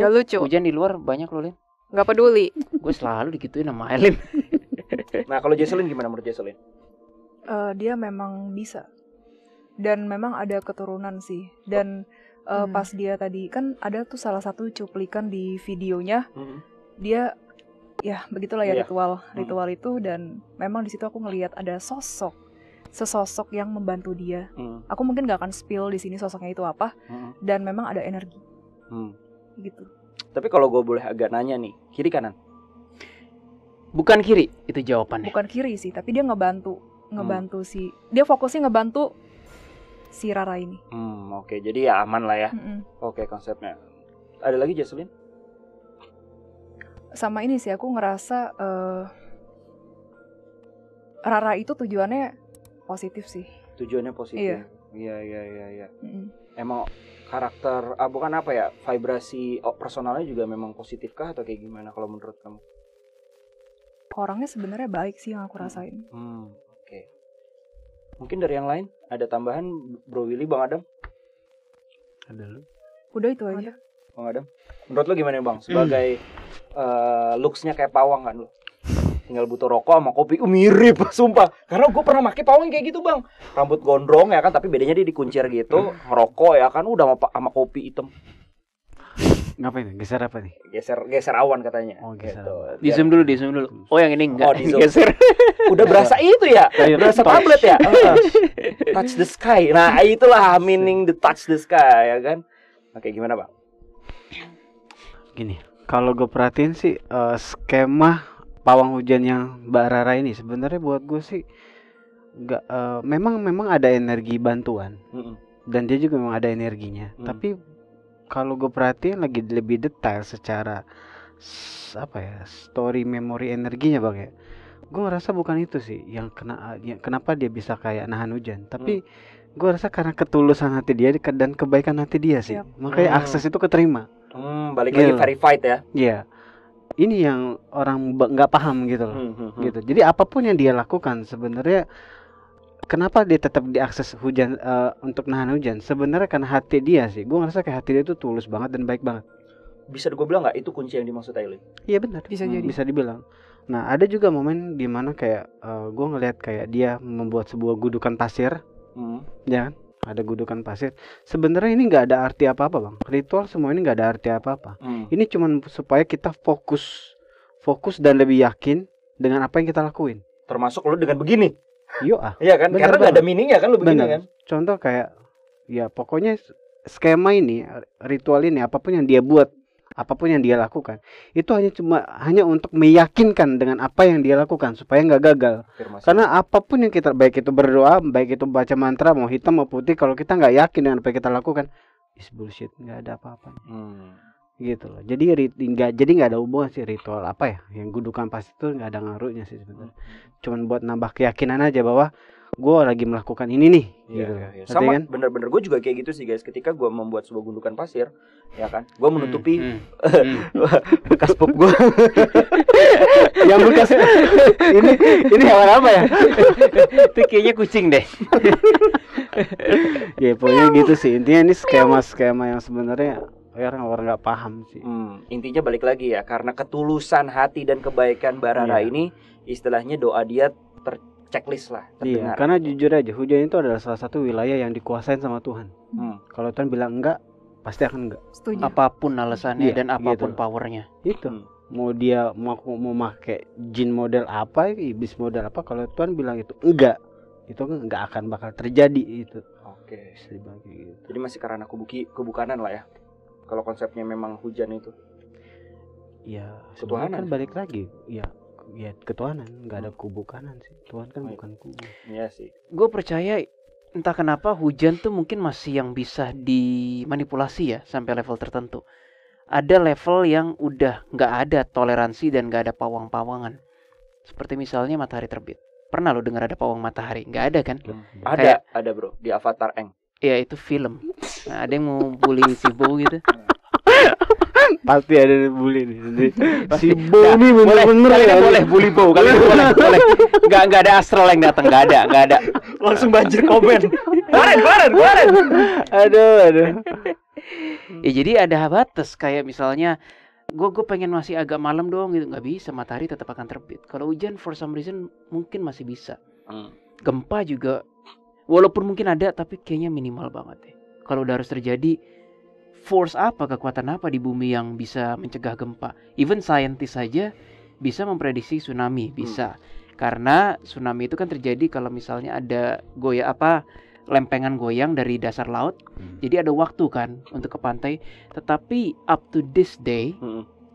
Ya lucu. Hujan di luar banyak loh, Lin. Nggak peduli. Gue selalu digituin sama Aileen. Nah, kalau Jesselyn gimana menurut Jesselyn? Dia memang bisa. Dan memang ada keturunan sih. Dan pas dia tadi kan ada tuh salah satu cuplikan di videonya, dia ya begitulah ya Iya. ritual itu, dan memang di situ aku ngelihat ada sesosok yang membantu dia. Aku mungkin nggak akan spill di sini sosoknya itu apa, dan memang ada energi gitu. Tapi kalau gue boleh agak nanya nih, kiri kanan? Bukan kiri, itu jawabannya. Bukan kiri sih, tapi dia ngebantu si, dia fokusnya ngebantu si Rara ini. Oke, jadi ya aman lah ya. Mm-mm. Oke, konsepnya. Ada lagi Jesselyn? Sama ini sih aku ngerasa Rara itu tujuannya positif sih. Tujuannya positif. Iya. Iya. Mm-mm. Emang karakter, bukan apa ya, vibrasi personalnya juga memang positif kah atau kayak gimana kalau menurut kamu? Orangnya sebenarnya baik sih yang aku rasain. Oke. Mungkin dari yang lain ada tambahan, Bro Willy, Bang Adam? Ada lu. Udah itu aja. Bang Adam, menurut lo gimana Bang? Sebagai looks-nya kayak pawang kan lo? Tinggal butuh rokok sama kopi, mirip sumpah. Karena gue pernah pakai pawang kayak gitu Bang. Rambut gondrong ya kan, tapi bedanya dia dikuncir gitu, ngerokok ya kan, udah sama kopi hitam. Ngapain? Geser apa nih? Geser awan katanya. Oh, geser Gitu. awan. Di zoom dulu. Oh, yang ini enggak. Oh, di zoom. Geser. Udah berasa itu ya? Kayak Berasa touch. tablet ya? Touch the sky. Nah, itulah meaning the touch the sky ya kan. Oke, gimana Bang? Gini, kalau gue perhatiin sih skema pawang hujan yang Mbak Rara ini sebenarnya buat gue sih nggak, memang ada energi bantuan dan dia juga memang ada energinya. Tapi kalau gue perhatiin lagi lebih detail secara apa ya, story memory energinya Bang ya, gue ngerasa bukan itu sih yang kenapa dia bisa kayak nahan hujan. Tapi gue rasa karena ketulusan hati dia dan kebaikan hati dia sih. Makanya akses itu keterima. Balik lagi verified ya. Iya. Ini yang orang nggak paham gitu loh. Gitu. Jadi apapun yang dia lakukan sebenarnya, kenapa dia tetap diakses hujan untuk nahan hujan? Sebenarnya karena hati dia sih. Gue ngerasa kayak hati dia itu tulus banget dan baik banget. Bisa gue bilang nggak itu kunci yang dimaksud Aileen? Iya benar. Bisa jadi. Bisa dibilang. Nah ada juga momen dimana kayak gue ngelihat kayak dia membuat sebuah gudukan pasir. Ya kan? Ada gudukan pasir. Sebenarnya ini nggak ada arti apa-apa Bang. Ritual semua ini nggak ada arti apa-apa. Ini cuman supaya kita fokus dan lebih yakin dengan apa yang kita lakuin. Termasuk lo dengan begini. Iya kan? bener Karena nggak ada meaningnya kan lo begini Bener. kan? Contoh kayak ya pokoknya skema ini, ritual ini, apapun yang dia buat, apapun yang dia lakukan, itu hanya untuk meyakinkan dengan apa yang dia lakukan supaya nggak gagal. Afirmasi. Karena apapun yang kita, baik itu berdoa, baik itu baca mantra, mau hitam mau putih, kalau kita nggak yakin dengan apa yang kita lakukan, is bullshit, nggak ada apa-apa. Gitu loh. Jadi nggak ada hubungan sih ritual apa ya, yang gudukan pasti itu nggak ada ngaruhnya sih sebenarnya. Cuman buat nambah keyakinan aja bahwa gue lagi melakukan ini nih. Gitu. Iya. Ngerti Sama kan? bener-bener gue juga kayak gitu sih guys. Ketika gue membuat sebuah gundukan pasir, ya kan, gue menutupi bekas pup gue. Yang bekas ini hewan apa ya? Itu kayaknya kucing deh. Ya pokoknya gitu sih. Intinya ini skema yang sebenarnya orang nggak paham sih. Intinya balik lagi ya, karena ketulusan hati dan kebaikan Barara ini, istilahnya doa dia terchecklist lah, Iya, terdengar. karena jujur aja hujan itu adalah salah satu wilayah yang dikuasain sama Tuhan. Kalau Tuhan bilang enggak, pasti akan enggak. Setuju. Apapun alasannya Iya, dan apapun gitu. powernya. Itu mau dia mau pakai jin model apa, iblis model apa, kalau Tuhan bilang itu enggak, itu enggak akan bakal terjadi itu. Oke. Bisa dibilang kayak gitu. Jadi masih karena kebukanan lah ya. Kalau konsepnya memang hujan itu. Ya, Ketuhanan. kan balik lagi. Ya ketuhanan, enggak ada kubu kanan sih. Tuhan kan bukan kubu. Iya sih. Gue percaya entah kenapa hujan tuh mungkin masih yang bisa dimanipulasi ya sampai level tertentu. Ada level yang udah nggak ada toleransi dan nggak ada pawang-pawangan. Seperti misalnya matahari terbit. Pernah lo dengar ada pawang matahari? Nggak ada kan? Ada bro, di Avatar Eng. Ya itu film. Nah, ada yang mau bully si Bo gitu. Pasti ada yang bully nih. Si Bo ini bener-bener ya. Boleh bully Bo, kalian boleh. Nggak ada astral yang datang, nggak ada. Langsung banjir komen. Kemarin. Aduh. Ya jadi ada batas kayak misalnya gue pengen masih agak malam doang gitu, nggak bisa, matahari tetap akan terbit. Kalau hujan for some reason mungkin masih bisa. Gempa juga walaupun mungkin ada tapi kayaknya minimal banget ya. Kalau udah harus terjadi, force apa, kekuatan apa di bumi yang bisa mencegah gempa? Even scientist saja bisa memprediksi tsunami, bisa. Karena tsunami itu kan terjadi kalau misalnya ada lempengan goyang dari dasar laut. Jadi ada waktu kan untuk ke pantai. Tetapi up to this day,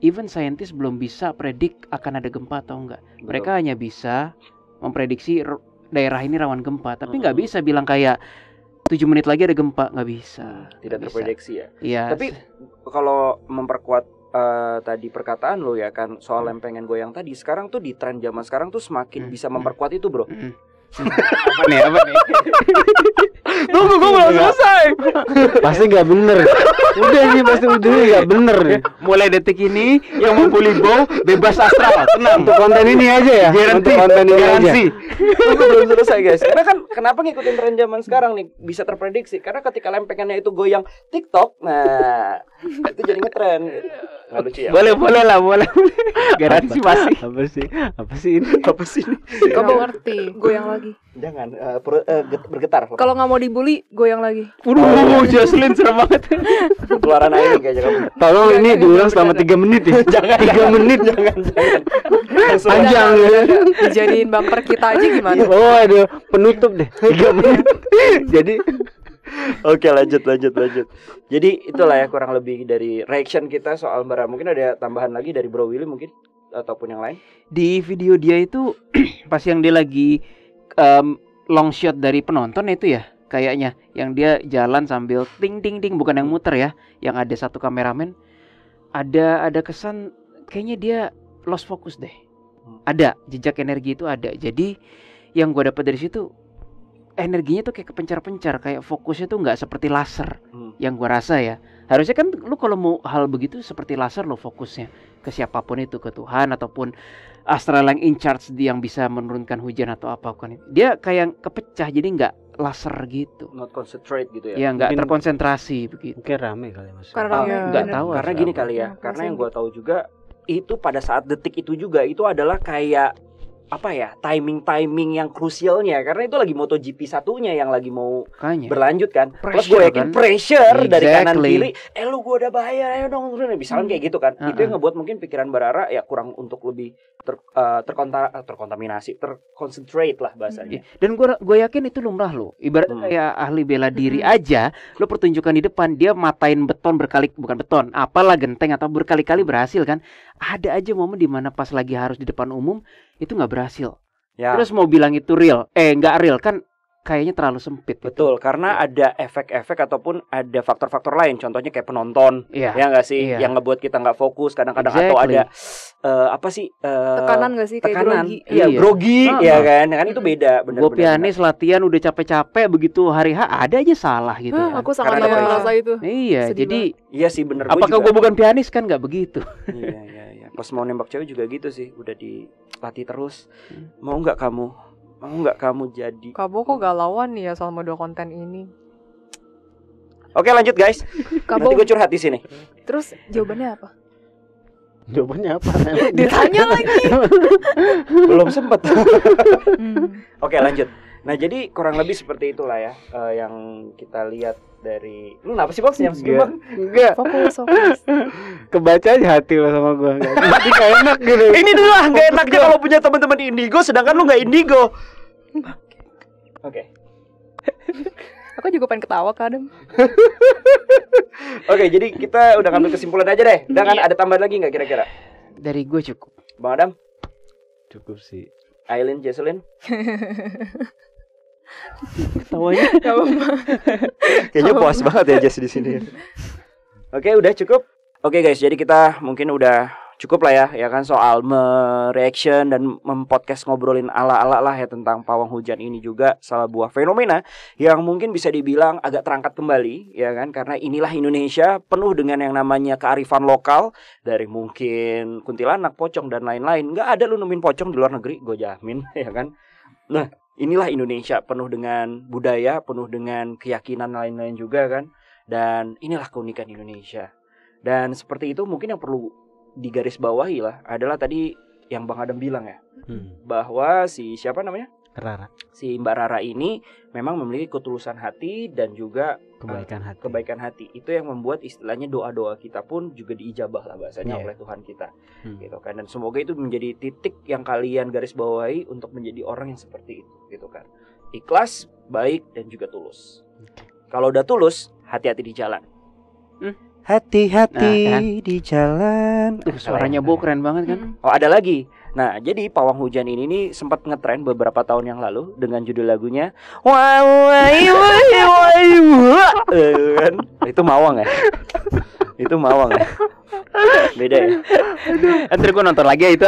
even scientist belum bisa predik akan ada gempa atau enggak. Betul. Mereka hanya bisa memprediksi daerah ini rawan gempa, tapi nggak bisa bilang kayak 7 menit lagi ada gempa, nggak bisa. Tidak terprediksi ya. Iya. Tapi kalau memperkuat tadi perkataan lo ya kan soal lempengan goyang tadi, sekarang tuh di tren zaman sekarang tuh semakin bisa memperkuat itu bro. Apa nih? Tunggu, gue belum selesai. Pasti nggak bener. Udah ini pasti ujungnya nggak bener nih. Mulai detik ini yang membuli Bo bebas astral. Tenang. Untuk konten ini aja ya. Untuk konten ini aja. Tunggu, belum selesai guys. Karena kan kenapa ngikutin tren zaman sekarang nih bisa terprediksi? Karena ketika lempengannya itu goyang TikTok, nah itu jadi ngetren. Nggak lucu ya? Boleh lah. Garansi pasti. Apa sih ini? Kamu ngerti, goyang lagi. Jangan bergetar. Kalau nggak mau dibully, goyang lagi. Jocelyn serem banget. Keluaran air kayaknya kamu. Tolong ini diulang selama 3 menit ya. Jangan 3 menit. Jangan. Panjang ya. Dijadiin bumper kita aja gimana? Oh aduh, penutup deh 3 menit. Jadi oke, lanjut. Jadi itulah ya kurang lebih dari reaction kita soal Bara. Mungkin ada tambahan lagi dari Bro Willy mungkin ataupun yang lain. Di video dia itu pas yang dia lagi long shot dari penonton itu ya, kayaknya yang dia jalan sambil ting bukan yang muter ya, yang ada satu kameramen. Ada kesan kayaknya dia lost focus deh. Ada jejak energi itu ada. Jadi yang gue dapat dari situ, energinya tuh kayak kepencar-pencar, kayak fokusnya tuh nggak seperti laser. Yang gue rasa ya, harusnya kan lu kalau mau hal begitu seperti laser lo fokusnya ke siapapun itu, ke Tuhan ataupun astral yang in charge yang bisa menurunkan hujan atau apapun. Dia kayak kepecah, jadi nggak laser gitu. Not concentrate gitu ya. Ya nggak terkonsentrasi begitu. mungkin rame kali Mas. Nggak tahu. Karena gini kali ya. Karena yang gue tahu juga itu pada saat detik itu juga itu adalah kayak apa ya, timing yang krusialnya, karena itu lagi MotoGP satunya yang lagi mau berlanjut kan. Plus gue yakin pressure dari kanan kiri, lu gue udah bayar, ayo dong, misalnya kayak gitu kan. Itu yang ngebuat mungkin pikiran Barara ya kurang untuk lebih terkontaminasi, terconcentrate lah bahasanya. Dan gue yakin itu lumrah lo. Ibaratnya kayak ahli bela diri aja, lo pertunjukan di depan dia matain bukan beton, apalah genteng atau berkali-kali berhasil kan. Ada aja momen dimana pas lagi harus di depan umum itu nggak berhasil. Ya. Terus mau bilang itu real, nggak real kan kayaknya terlalu sempit. Betul, gitu. Karena ada efek-efek ataupun ada faktor-faktor lain. Contohnya kayak penonton, ya nggak sih, yang ngebuat kita nggak fokus kadang-kadang atau ada tekanan nggak sih, kayak grogi. Iya, grogi, ya kan itu beda. Gue pianis latihan udah capek-capek, begitu hari H ada aja salah gitu. Aku sangat merasa itu. Iya, sedih jadi banget. Iya sih bener. Apakah gue bukan pianis kan nggak begitu? Iya. Pas mau nembak cewek juga gitu sih, udah dilatih terus. Mau nggak kamu jadi? Kabo kok galauan nih ya selama 2 konten ini. Oke, lanjut guys. Nanti gue curhat di sini. Terus jawabannya apa? Ditanya lagi. Belum sempet. Oke, lanjut. Nah, jadi kurang lebih seperti itulah ya yang kita lihat dari. Lu kenapa sih, Box? Enggak. Fokus. Kebaca aja hati lo sama gua. Jadi gak enak gitu. Ini dulu lah gak enaknya kalau punya teman-teman indigo sedangkan lu gak indigo. Oke. Aku juga pengen ketawa kadang. Oke, jadi kita udah ngambil kesimpulan aja deh. Udah kan ada tambahan lagi gak kira-kira? Dari gue cukup. Bang Adam? Cukup sih. Aileen, Jesselyn? tawanya. Kayaknya puas banget ya Jess di sini. Oke, udah cukup. Oke guys, jadi kita mungkin udah cukup lah ya kan soal mereaction dan mempodcast ngobrolin ala-ala lah ya tentang pawang hujan ini juga salah buah fenomena yang mungkin bisa dibilang agak terangkat kembali ya kan, karena inilah Indonesia penuh dengan yang namanya kearifan lokal dari mungkin kuntilanak, pocong dan lain-lain. Nggak ada lu nemuin pocong di luar negeri, gue jamin ya kan. Nah, inilah Indonesia penuh dengan budaya, penuh dengan keyakinan lain-lain juga kan. Dan inilah keunikan Indonesia. Dan seperti itu mungkin yang perlu digarisbawahi lah adalah tadi yang Bang Adam bilang ya, bahwa si siapa namanya? Rara. Si Mbak Rara ini memang memiliki ketulusan hati dan juga kebaikan hati. Itu yang membuat istilahnya doa-doa kita pun juga diijabah lah bahasanya oleh Tuhan kita. Gitu kan. Dan semoga itu menjadi titik yang kalian garis bawahi untuk menjadi orang yang seperti itu gitu kan. Ikhlas, baik dan juga tulus. Kalau udah tulus, hati-hati di jalan. Hati-hati di jalan. Suaranya Bu keren banget kan? Oh, ada lagi. Nah, jadi pawang hujan ini nih sempat ngetren beberapa tahun yang lalu dengan judul lagunya kan? Itu Mawang ya? Itu Mawang ya? Beda ya? Ntar gue nonton lagi ya itu.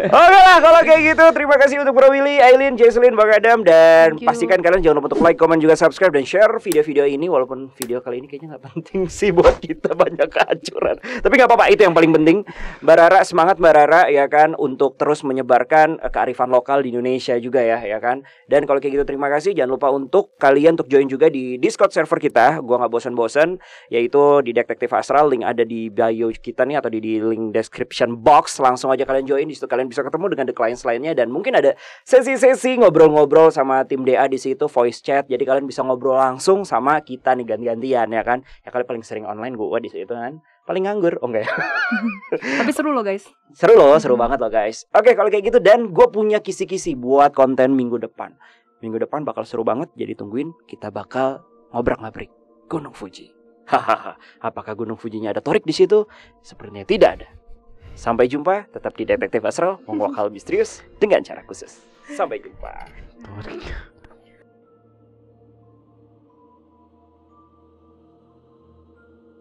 Oke lah kalau kayak gitu. Terima kasih untuk Bro Willy, Aileen, Jesslyn, Bang Adam. Dan pastikan kalian jangan lupa untuk like, comment, juga subscribe dan share video-video ini. Walaupun video kali ini kayaknya gak penting sih buat kita, banyak kehancuran. Tapi gak apa-apa, itu yang paling penting. Mbak Rara, semangat Mbak Rara ya kan, untuk terus menyebarkan kearifan lokal di Indonesia juga ya kan. Dan kalau kayak gitu terima kasih. Jangan lupa untuk kalian untuk join juga di Discord server kita. Gua gak bosan-bosan, yaitu di Detektif Astral. Link ada di bio kita nih atau di link description box. Langsung aja kalian join. Di situ kalian bisa ketemu dengan the clients lainnya dan mungkin ada sesi-sesi ngobrol-ngobrol sama tim DA di situ, voice chat. Jadi kalian bisa ngobrol langsung sama kita nih ganti-gantian ya kan. Ya kalian paling sering online gue di situ kan. Paling nganggur, oh enggak ya? Tapi seru loh guys. Seru banget loh guys. Oke, kalau kayak gitu dan gue punya kisi-kisi buat konten minggu depan. Minggu depan bakal seru banget. Jadi tungguin, kita bakal ngobrak-ngabrik Gunung Fuji. Hahaha, apakah Gunung Fujinya ada torik di situ? Sepertinya tidak ada. Sampai jumpa, tetap di Detektif Astral, menguak hal misterius dengan cara khusus. Sampai jumpa.